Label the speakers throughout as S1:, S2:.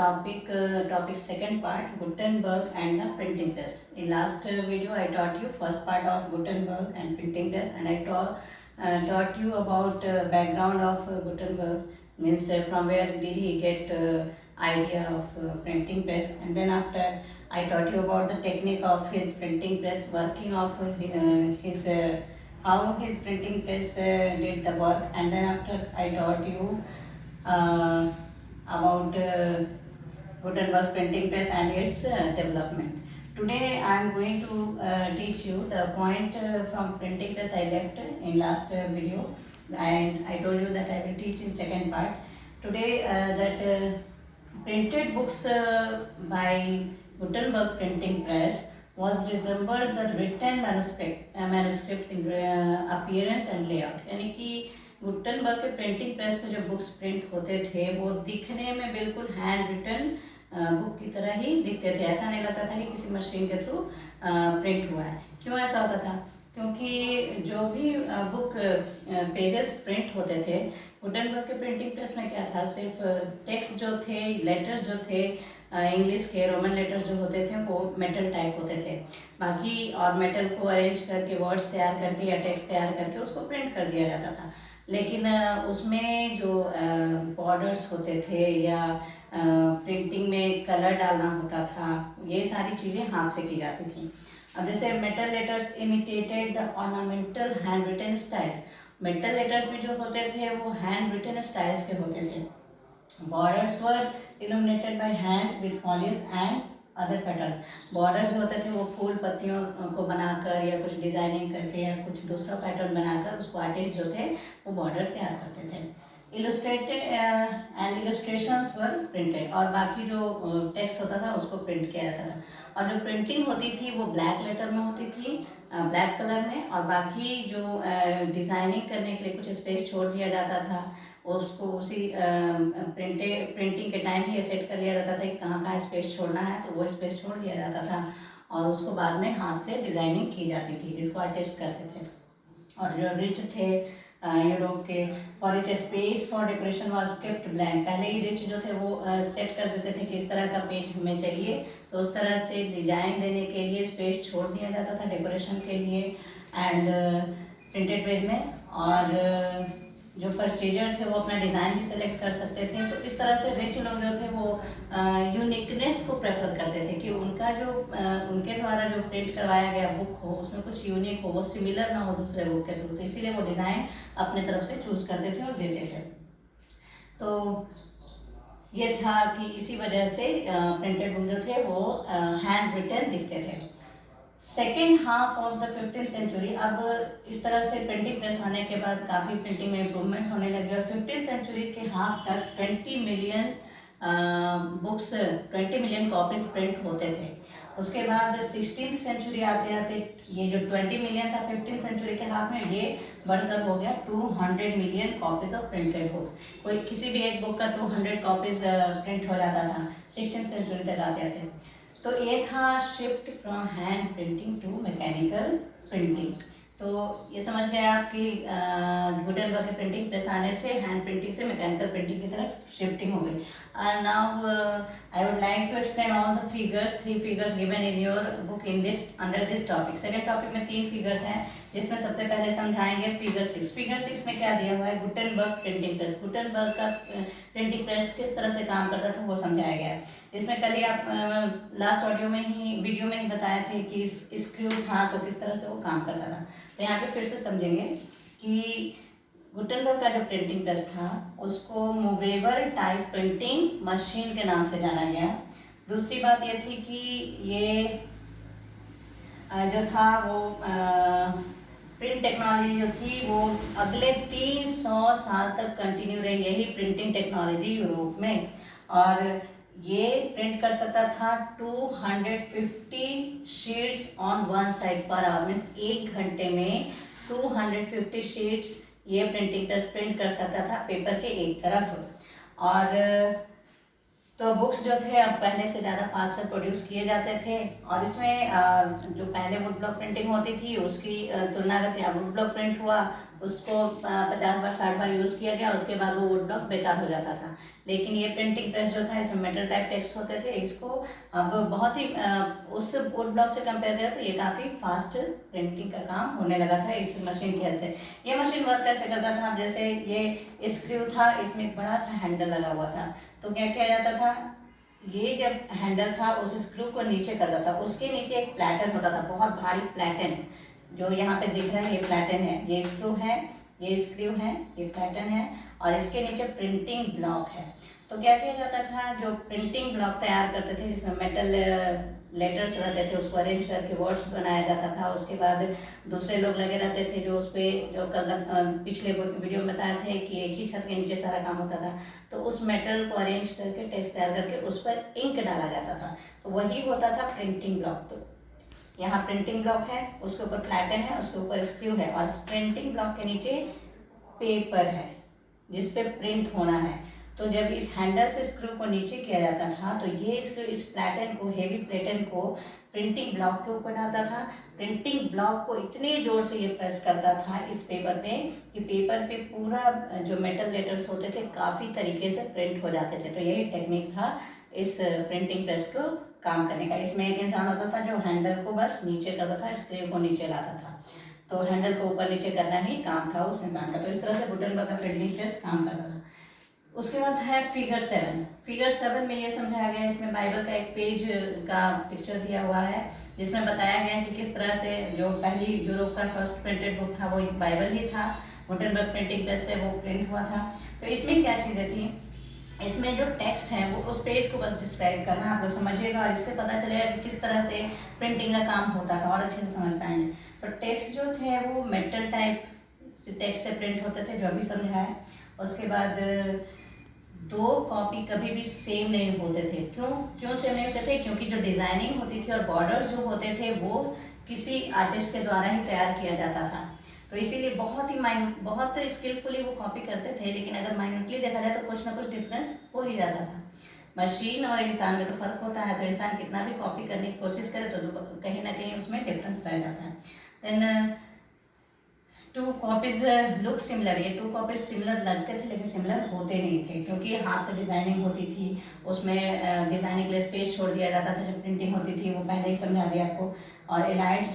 S1: topic second part, Gutenberg and the printing press. In last video, I taught you first part of Gutenberg and printing press, and I taught you about background of Gutenberg, means from where did he get idea of printing press, and then after I taught you about the technique of his printing press, working of his how his printing press did the work, and then after I taught you uh, about Gutenberg's printing press and its development. Today I am going to teach you the point from printing press I left in last video, and I told you that I will teach in second part. Today that printed books by Gutenberg printing press was resembled the written manuscript in appearance and layout. यानी कि Gutenberg के printing press से जो books print होते थे वो दिखने में बिल्कुल हैंड रिटन बुक की तरह ही दिखते थे। ऐसा नहीं लगता था कि किसी मशीन के थ्रू प्रिंट हुआ है। क्यों ऐसा होता था? क्योंकि जो भी बुक पेजेस प्रिंट होते थे, गुटनबर्ग के प्रिंटिंग प्रेस में क्या था, सिर्फ टेक्स्ट जो थे, लेटर्स जो थे, इंग्लिश के रोमन लेटर्स जो होते थे वो मेटल टाइप होते थे। बाकी और मेटल को अरेंज करके वर्ड्स तैयार करके या टेक्स्ट तैयार करके उसको प्रिंट कर दिया जाता था। लेकिन उसमें जो बॉर्डर्स होते थे या प्रिंटिंग में कलर डालना होता था, ये सारी चीज़ें हाथ से की जाती थी। अब जैसे metal letters imitated the ornamental hand written styles. Metal letters भी जो होते थे वो हैंड रिटन स्टाइल्स के होते थे। Borders were illuminated by hand with foliage and other patterns. Border जो होते थे वो फूल पत्तियों को बनाकर या कुछ डिज़ाइनिंग करके या कुछ दूसरा पैटर्न बनाकर उसको आर्टिस्ट जो थे वो बॉर्डर तैयार करते थे। Illustrated and illustrations were printed, और बाकी जो टेक्स्ट होता था उसको प्रिंट किया जाता था। और जो प्रिंटिंग होती थी वो ब्लैक लेटर में होती थी, ब्लैक कलर में, और बाकी जो डिज़ाइनिंग करने के लिए कुछ स्पेस छोड़ दिया जाता था उसको उसी प्रिंटिंग के टाइम ही सेट कर लिया जाता था कि कहाँ कहाँ स्पेस छोड़ना है, तो वो स्पेस छोड़ दिया जाता था और उसको बाद में हाथ से डिज़ाइनिंग की जाती थी, जिसको आर्टिस्ट करते थे। और जो रिच थे यूरोप के, for each space for decoration was kept blank. पहले ही रिच जो थे वो सेट कर देते थे कि इस तरह का पेज हमें चाहिए, तो उस तरह से डिजाइन देने के लिए स्पेस छोड़ दिया जाता था डेकोरेशन के लिए एंड प्रिंटेड पेज में। और जो परचेजर थे वो अपना डिज़ाइन भी सेलेक्ट कर सकते थे। तो इस तरह से रिच लोग जो थे वो यूनिकनेस को प्रेफर करते थे कि उनका जो उनके द्वारा जो प्रिंट करवाया गया बुक हो उसमें कुछ यूनिक हो, वो सिमिलर ना हो दूसरे बुक के थ्रू, तो इसीलिए वो डिज़ाइन अपने तरफ से चूज़ करते थे और देते थे। तो ये था कि इसी वजह से प्रिंटेड बुक जो थे वो हैंड रिटन दिखते थे। Second half of the 15th century, अब इस तरह से प्रिंटिंग प्रेस आने के बाद काफ़ी प्रिंटिंग में इम्प्रूवमेंट होने लगे और 15th सेंचुरी के हाफ तक 20 million books, 20 million copies print होते थे। उसके बाद 16th सेंचुरी आते आते ये जो 20 मिलियन था 15th सेंचुरी के हाफ में, ये बढ़कर हो गया 200 million copies of printed books. कोई किसी भी एक बुक का 200 कॉपीज प्रिंट हो जाता था 16th सेंचुरी तक आते आते। तो ये था shift from hand printing to mechanical printing. तो ये समझ गए आप कि गुटेनबर्ग के प्रिंटिंग प्रेस आने से हैंड प्रिंटिंग से मैकेनिकल प्रिंटिंग की तरफ शिफ्टिंग हो गई। And now I would like to explain all the figures, 3 figures given in your book in this under this topic. Second topic में 3 फिगर्स हैं, जिसमें सबसे पहले समझाएंगे फिगर 6। फिगर 6 में क्या दिया हुआ है? Gutenberg printing press. गुटेनबर्ग का प्रिंटिंग प्रेस किस तरह से काम करता था वो समझाया गया है। इसमें कल ही आप लास्ट वीडियो में ही बताए थे कि स्क्रू था तो किस तरह से वो काम करता था। तो यहाँ पे फिर से समझेंगे कि गुटेनबर्ग का जो प्रिंटिंग प्रेस था उसको मूवेबल टाइप प्रिंटिंग मशीन के नाम से जाना गया। दूसरी बात ये थी कि ये जो था वो प्रिंट टेक्नोलॉजी जो थी वो अगले 300 साल तक कंटिन्यू रही, यही प्रिंटिंग टेक्नोलॉजी यूरोप में। और ये प्रिंट कर सकता था 250 sheets on one side per hour, means 1 घंटे में 250 शीट्स ये प्रिंटिंग प्रेस प्रिंट कर सकता था पेपर के एक तरफ। और तो बुक्स जो थे अब पहले से ज़्यादा फास्टर प्रोड्यूस किए जाते थे। और इसमें जो पहले वुड ब्लॉक प्रिंटिंग होती थी उसकी तुलना करके अब वुड ब्लॉक प्रिंट हुआ, उसको 50 बार 60 बार यूज़ किया गया, उसके बाद वो वुड ब्लॉक बेकार हो जाता था। लेकिन ये प्रिंटिंग प्रेस जो था इसमें मेटल टाइप टेक्स्ट होते थे, इसको अब बहुत ही उस वुड ब्लॉक से कंपेयर करें तो ये काफ़ी फास्ट प्रिंटिंग का काम होने लगा था इस मशीन की हेल्प से। ये मशीन वर्क कैसे करता था, जैसे ये स्क्रू था, इसमें एक बड़ा सा हैंडल लगा हुआ था। तो क्या किया जाता था, ये जब हैंडल था उस स्क्रू को नीचे करता था, उसके नीचे एक प्लेटन होता था, बहुत भारी प्लेटन, जो यहाँ पे दिख रहा है ये प्लेटन है, ये स्क्रू है, ये स्क्रू है, ये प्लेटन है, और इसके नीचे प्रिंटिंग ब्लॉक है। तो क्या किया जाता था, जो प्रिंटिंग ब्लॉक तैयार करते थे जिसमें मेटल लेटर्स रहते थे, उसको अरेंज करके वर्ड्स बनाया जाता था। उसके बाद दूसरे लोग लगे रहते थे जो उस पर, जो कल पिछले वीडियो में बताए थे कि एक ही छत के नीचे सारा काम होता था, तो उस मेटल को अरेंज करके टेक्स्ट तैयार करके उस पर इंक डाला जाता था, तो वही होता था प्रिंटिंग ब्लॉक। तो यहाँ प्रिंटिंग ब्लॉक है, उसके ऊपर प्लेटन है, उसके ऊपर स्क्रू है, और प्रिंटिंग ब्लॉक के नीचे पेपर है जिस पे प्रिंट होना है। तो जब इस हैंडल से स्क्रू को नीचे किया जाता था तो ये स्क्रू इस प्लेटन को, हेवी प्लेटन को प्रिंटिंग ब्लॉक के ऊपर डालता था। प्रिंटिंग ब्लॉक को इतने जोर से ये प्रेस करता था इस पेपर पे कि पेपर पे पूरा जो मेटल लेटर्स होते थे काफ़ी तरीके से प्रिंट हो जाते थे। तो यही टेक्निक था इस प्रिंटिंग प्रेस को काम करने का। इसमें एक इंसान होता था जो हैंडल को बस नीचे करता था, स्क्रू को नीचे लाता था, तो हैंडल को ऊपर नीचे करना ही काम था उस इंसान का। तो इस तरह से गुटेनबर्ग का प्रिंटिंग प्रेस काम करता था। उसके बाद है फिगर 7। फिगर 7 में ये समझाया गया है, इसमें बाइबल का एक पेज का पिक्चर दिया हुआ है जिसमें बताया गया है कि किस तरह से जो पहली यूरोप का फर्स्ट प्रिंटेड बुक था वो बाइबल ही था, गुटेनबर्ग प्रिंटिंग प्रेस से वो प्रिंट हुआ था। तो इसमें क्या चीज़ें थी, इसमें जो टेक्स्ट है वो उस पेज को बस डिस्क्राइब करना, आप लोग समझिएगा, और इससे पता चलेगा कि किस तरह से प्रिंटिंग का काम होता था और अच्छे से समझ पाएंगे। तो टेक्स्ट जो थे वो मेटल टाइप से टेक्स्ट से प्रिंट होते थे, जो अभी समझाया। उसके बाद दो कॉपी कभी भी सेम नहीं होते थे। क्यों सेम नहीं होते थे, क्योंकि जो डिज़ाइनिंग होती थी और बॉर्डर्स जो होते थे वो किसी आर्टिस्ट के द्वारा ही तैयार किया जाता था। तो इसीलिए बहुत ही बहुत स्किलफुली वो कॉपी करते थे, लेकिन अगर माइन्यूटली देखा जाए तो कुछ ना कुछ डिफरेंस हो ही जाता था। मशीन और इंसान में तो फर्क होता है, तो इंसान कितना भी कॉपी करने की कोशिश करे तो कहीं ना कहीं उसमें डिफरेंस रह जाता है। Then two copies look similar, ये टू कॉपीज सिमिलर लगते थे लेकिन सिमिलर होते नहीं थे, क्योंकि हाथ से डिज़ाइनिंग होती थी, उसमें डिज़ाइनिंग के लिए स्पेस छोड़ दिया जाता था। जब प्रिंटिंग होती थी वो पहले ही समझा दिया आपको। और एलाइट्स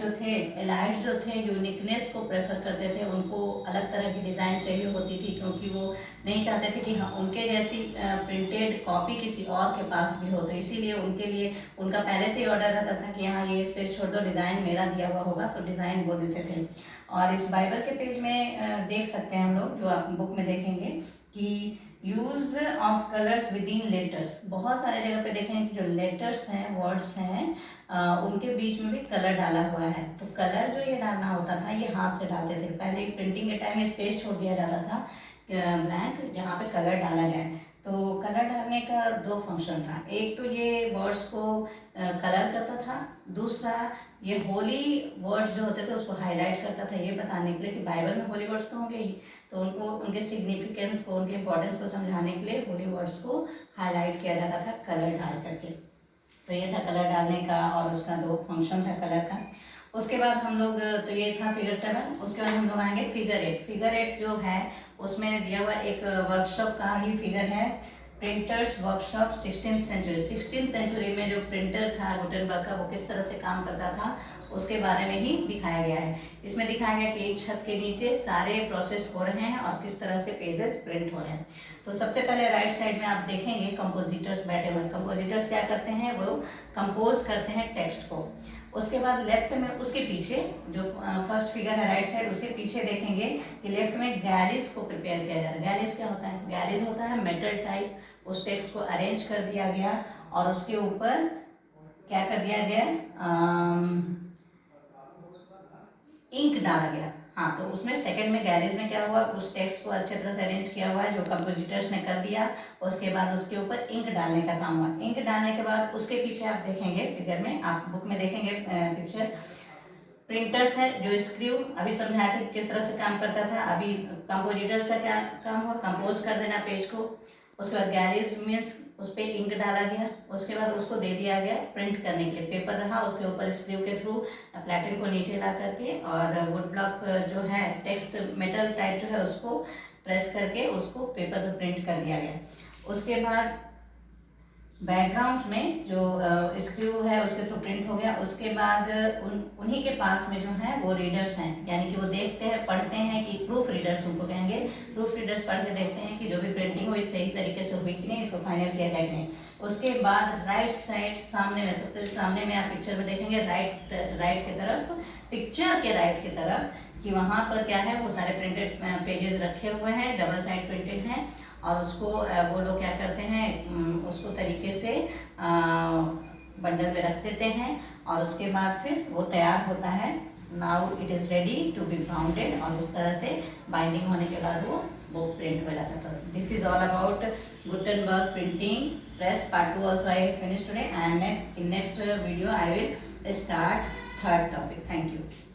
S1: जो थे यूनिकनेस को प्रेफर करते थे, उनको अलग तरह की डिज़ाइन चाहिए होती थी, क्योंकि वो नहीं चाहते थे कि हाँ उनके जैसी प्रिंटेड कॉपी किसी और के पास भी हो। तो इसीलिए उनके लिए उनका पहले से ही ऑर्डर रहता था कि हाँ ये स्पेस छोड़ दो, डिज़ाइन मेरा दिया हुआ होगा, तो डिज़ाइन वो देते थे। और इस बाइबल के पेज में देख सकते हैं हम लोग, जो आप बुक में देखेंगे कि use of colours with in letters, बहुत सारे जगह पे देखेंगे कि जो लेटर्स हैं, वर्ड्स हैं, उनके बीच में भी कलर डाला हुआ है। तो कलर जो ये डालना होता था ये हाथ से डालते थे। पहले प्रिंटिंग के टाइम में स्पेस छोड़ दिया जाता था ब्लैंक, जहाँ पे कलर डाला जाए। तो कलर डालने का दो फंक्शन था, एक तो ये वर्ड्स को कलर करता था, दूसरा ये होली वर्ड्स जो होते थे उसको हाईलाइट करता था, ये बताने के लिए कि बाइबल में होली वर्ड्स तो होंगे ही, तो उनको उनके सिग्निफिकेंस को, उनके इंपॉर्टेंस को समझाने के लिए होली वर्ड्स को हाईलाइट किया जाता था कलर डाल करके। तो ये था कलर डालने का, और उसका दो फंक्शन था कलर का। उसके बाद हम लोग, तो ये था फिगर 7। उसके बाद हम लोग आएंगे फिगर 8। फिगर 8 जो है उसमें दिया हुआ एक वर्कशॉप का ही फिगर है, printers workshop 16th century. 16th century में जो प्रिंटर था गुटेनबर्ग का वो किस तरह से काम करता था उसके बारे में ही दिखाया गया है। इसमें दिखाया गया कि एक छत के नीचे सारे प्रोसेस हो रहे हैं और किस तरह से पेजेस प्रिंट हो रहे हैं। तो सबसे पहले राइट साइड में आप देखेंगे कंपोजिटर्स बैठे हुए। कंपोजिटर्स क्या करते हैं, वो कंपोज करते हैं टेक्स्ट को। उसके बाद लेफ्ट में उसके पीछे जो फर्स्ट फिगर है राइट साइड, उसके पीछे देखेंगे कि लेफ्ट में गैलिस को प्रिपेयर किया जाता है। गैलिस क्या होता है, गैलिस होता है मेटल टाइप, उस टेक्स्ट को अरेंज कर दिया गया और उसके ऊपर क्या कर दिया गया, इंक डाला गया। हाँ, तो उसमें सेकंड में गैरेज में क्या हुआ, उस टेक्स्ट को अच्छे तरह से अरेंज किया हुआ है जो कंपोजिटर्स ने कर दिया। उसके बाद उसके ऊपर इंक डालने का काम हुआ। इंक डालने के बाद उसके पीछे आप देखेंगे फिगर में, आप बुक में देखेंगे पिक्चर, प्रिंटर्स है जो स्क्रू अभी समझाया था कि किस तरह से काम करता था। अभी कंपोजिटर्स का क्या काम हुआ, कंपोज कर देना पेज को। उसके बाद गैलिस मीन्स उस पर इंक डाला गया, उसके बाद उसको दे दिया गया प्रिंट करने के लिए, पेपर रहा उसके ऊपर स्लीव के थ्रू प्लेटिन को नीचे ला करके और वुड ब्लॉक जो है टेक्स्ट मेटल टाइप जो है उसको प्रेस करके उसको पेपर पे प्रिंट कर दिया गया। उसके बाद बैकग्राउंड में जो स्क्रू है उसके थ्रू प्रिंट हो गया। उसके बाद उन्हीं के पास में जो है वो रीडर्स हैं, यानी कि वो देखते हैं पढ़ते हैं कि प्रूफ रीडर्स उनको कहेंगे। प्रूफ रीडर्स पढ़ के देखते हैं कि जो भी प्रिंटिंग हुई सही तरीके से हुई कि नहीं, इसको फाइनल किया है कि नहीं। उसके बाद राइट साइड सामने में, सबसे सामने में आप पिक्चर में देखेंगे राइट की तरफ, पिक्चर के राइट की तरफ कि वहाँ पर क्या है वो सारे प्रिंटेड पेजेस रखे हुए हैं, डबल साइड प्रिंटेड हैं और उसको वो लोग क्या करते हैं उसको तरीके से बंडल में रख देते हैं और उसके बाद फिर वो तैयार होता है। Now it is ready to be bounded और इस तरह से बाइंडिंग होने के बाद वो प्रिंट हो जाता है। This is all about Gutenberg printing press part 2 also I finished today, and next video I will start third topic. Thank you.